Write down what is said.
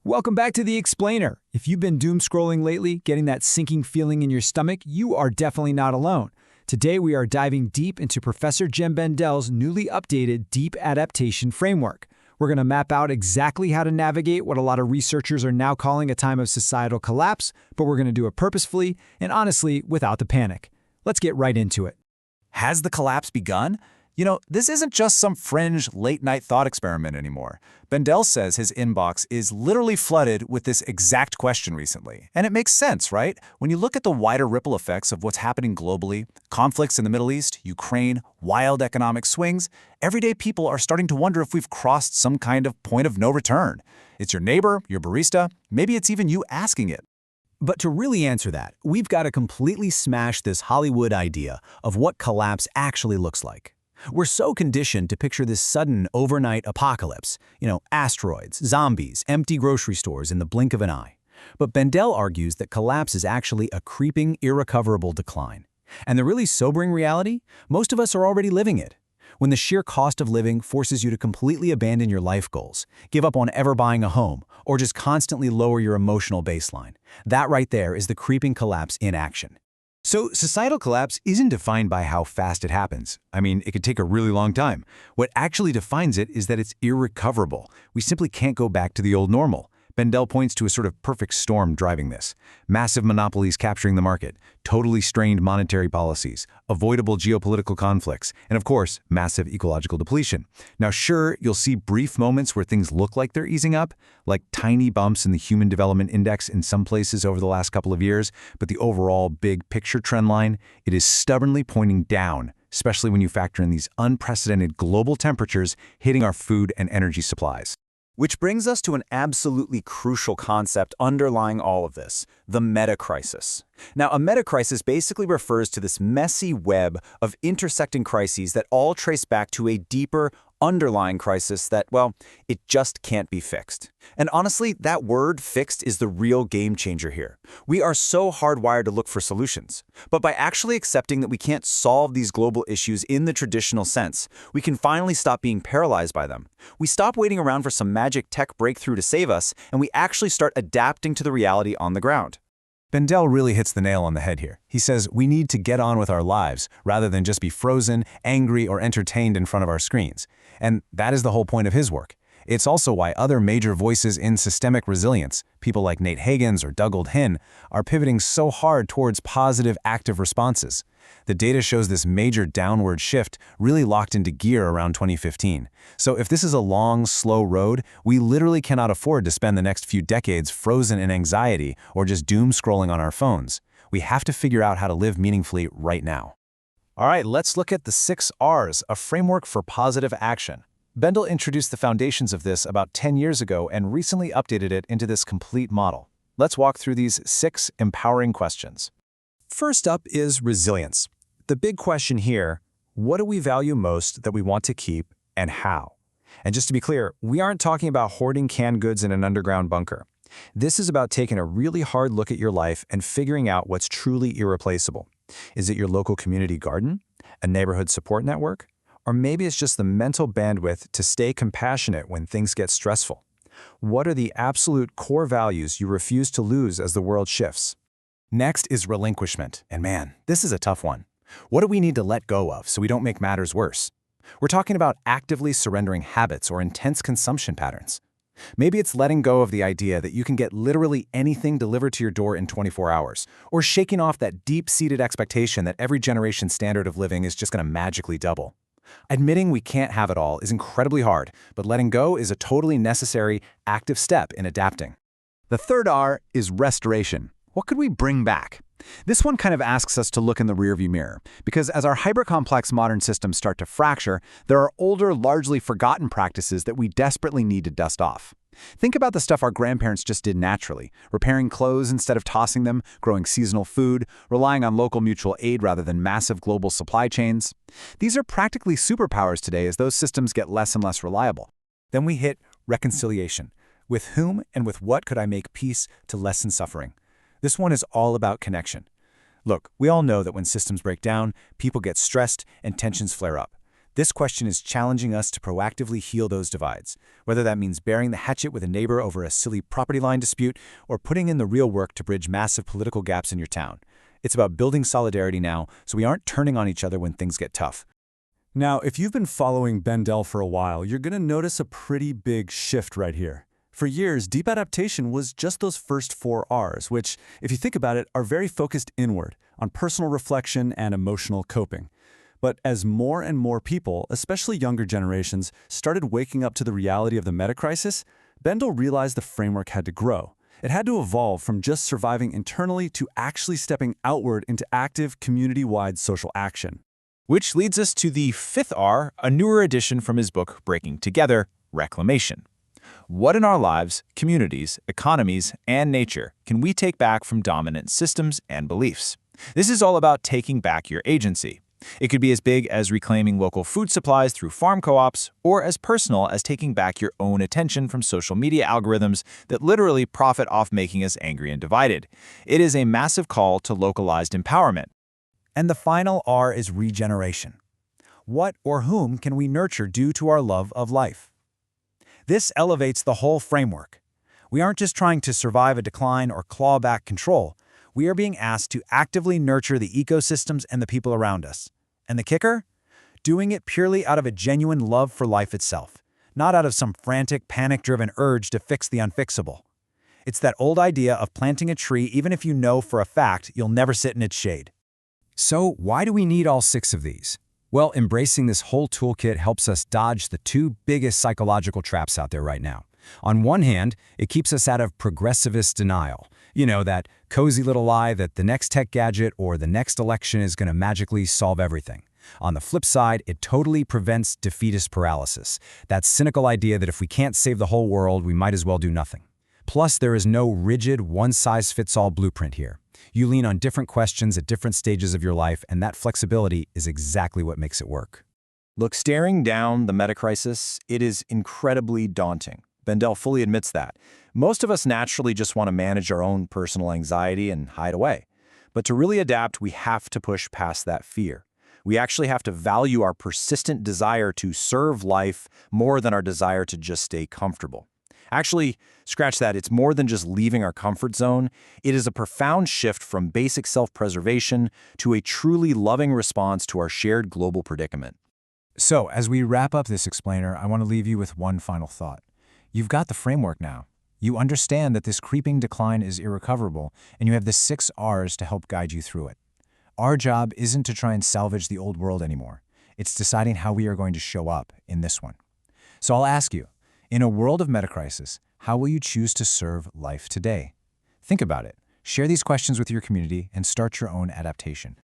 Welcome back to The Explainer. If you've been doom scrolling lately, getting that sinking feeling in your stomach, you are definitely not alone. Today we are diving deep into Professor Jem Bendell's newly updated Deep Adaptation framework. We're going to map out exactly how to navigate what a lot of researchers are now calling a time of societal collapse, but we're going to do it purposefully and honestly without the panic. Let's get right into it. Has the collapse begun? This isn't just some fringe late-night thought experiment anymore. Bendell says his inbox is literally flooded with this exact question recently. And it makes sense, right? When you look at the wider ripple effects of what's happening globally, conflicts in the Middle East, Ukraine, wild economic swings, everyday people are starting to wonder if we've crossed some kind of point of no return. It's your neighbor, your barista, maybe it's even you asking it. But to really answer that, we've got to completely smash this Hollywood idea of what collapse actually looks like. We're so conditioned to picture this sudden overnight apocalypse, asteroids, zombies, empty grocery stores in the blink of an eye. But Bendell argues that collapse is actually a creeping, irrecoverable decline. And the really sobering reality? Most of us are already living it. When the sheer cost of living forces you to completely abandon your life goals, give up on ever buying a home, or just constantly lower your emotional baseline, that right there is the creeping collapse in action. So societal collapse isn't defined by how fast it happens. It could take a really long time. What actually defines it is that it's irrecoverable. We simply can't go back to the old normal. Bendell points to a sort of perfect storm driving this. Massive monopolies capturing the market, totally strained monetary policies, avoidable geopolitical conflicts, and of course, massive ecological depletion. Now sure, you'll see brief moments where things look like they're easing up, like tiny bumps in the Human Development Index in some places over the last couple of years, but the overall big picture trend line, it is stubbornly pointing down, especially when you factor in these unprecedented global temperatures hitting our food and energy supplies. Which brings us to an absolutely crucial concept underlying all of this, the meta-crisis. Now, a meta-crisis basically refers to this messy web of intersecting crises that all trace back to a deeper, underlying crisis that, well, it just can't be fixed. And honestly, that word fixed is the real game changer here. We are so hardwired to look for solutions. But by actually accepting that we can't solve these global issues in the traditional sense, we can finally stop being paralyzed by them. We stop waiting around for some magic tech breakthrough to save us, and we actually start adapting to the reality on the ground. Bendell really hits the nail on the head here. He says we need to get on with our lives rather than just be frozen, angry, or entertained in front of our screens. And that is the whole point of his work. It's also why other major voices in systemic resilience, people like Nate Hagens or Dougald Hinn, are pivoting so hard towards positive, active responses. The data shows this major downward shift really locked into gear around 2015. So if this is a long, slow road, we literally cannot afford to spend the next few decades frozen in anxiety or just doom scrolling on our phones. We have to figure out how to live meaningfully right now. All right, let's look at the 6 R's, a framework for positive action. Bendell introduced the foundations of this about 10 years ago and recently updated it into this complete model. Let's walk through these 6 empowering questions. First up is resilience. The big question here, what do we value most that we want to keep and how? And just to be clear, we aren't talking about hoarding canned goods in an underground bunker. This is about taking a really hard look at your life and figuring out what's truly irreplaceable. Is it your local community garden? A neighborhood support network? Or maybe it's just the mental bandwidth to stay compassionate when things get stressful. What are the absolute core values you refuse to lose as the world shifts? Next is relinquishment. And man, this is a tough one. What do we need to let go of so we don't make matters worse? We're talking about actively surrendering habits or intense consumption patterns. Maybe it's letting go of the idea that you can get literally anything delivered to your door in 24 hours, or shaking off that deep-seated expectation that every generation's standard of living is just going to magically double. Admitting we can't have it all is incredibly hard, but letting go is a totally necessary, active step in adapting. The third R is restoration. What could we bring back? This one kind of asks us to look in the rearview mirror, because as our hyper-complex modern systems start to fracture, there are older, largely forgotten practices that we desperately need to dust off. Think about the stuff our grandparents just did naturally, repairing clothes instead of tossing them, growing seasonal food, relying on local mutual aid rather than massive global supply chains. These are practically superpowers today as those systems get less and less reliable. Then we hit reconciliation. With whom and with what could I make peace to lessen suffering? This one is all about connection. Look, we all know that when systems break down, people get stressed and tensions flare up. This question is challenging us to proactively heal those divides, whether that means bearing the hatchet with a neighbor over a silly property line dispute or putting in the real work to bridge massive political gaps in your town. It's about building solidarity now so we aren't turning on each other when things get tough. Now, if you've been following Bendell for a while, you're going to notice a pretty big shift right here. For years, deep adaptation was just those first 4 R's, which, if you think about it, are very focused inward, on personal reflection and emotional coping. But as more and more people, especially younger generations, started waking up to the reality of the meta-crisis, Bendell realized the framework had to grow. It had to evolve from just surviving internally to actually stepping outward into active, community-wide social action. Which leads us to the 5th R, a newer addition from his book Breaking Together, Reclamation. What in our lives, communities, economies, and nature can we take back from dominant systems and beliefs? This is all about taking back your agency. It could be as big as reclaiming local food supplies through farm co-ops, or as personal as taking back your own attention from social media algorithms that literally profit off making us angry and divided. It is a massive call to localized empowerment. And the final R is regeneration. What or whom can we nurture due to our love of life? This elevates the whole framework. We aren't just trying to survive a decline or claw back control. We are being asked to actively nurture the ecosystems and the people around us. And the kicker? Doing it purely out of a genuine love for life itself, not out of some frantic, panic-driven urge to fix the unfixable. It's that old idea of planting a tree even if you know for a fact you'll never sit in its shade. So why do we need all 6 of these? Well, embracing this whole toolkit helps us dodge the 2 biggest psychological traps out there right now. On one hand, it keeps us out of progressivist denial. You know, that cozy little lie that the next tech gadget or the next election is going to magically solve everything. On the flip side, it totally prevents defeatist paralysis, that cynical idea that if we can't save the whole world, we might as well do nothing. Plus, there is no rigid, one-size-fits-all blueprint here. You lean on different questions at different stages of your life, and that flexibility is exactly what makes it work. Look, staring down the meta-crisis, it is incredibly daunting. Bendell fully admits that. Most of us naturally just want to manage our own personal anxiety and hide away. But to really adapt, we have to push past that fear. We actually have to value our persistent desire to serve life more than our desire to just stay comfortable. Actually, scratch that, it's more than just leaving our comfort zone. It is a profound shift from basic self-preservation to a truly loving response to our shared global predicament. So, as we wrap up this explainer, I want to leave you with one final thought. You've got the framework now. You understand that this creeping decline is irrecoverable, and you have the 6 R's to help guide you through it. Our job isn't to try and salvage the old world anymore. It's deciding how we are going to show up in this one. So I'll ask you, in a world of meta-crisis, how will you choose to serve life today? Think about it. Share these questions with your community and start your own adaptation.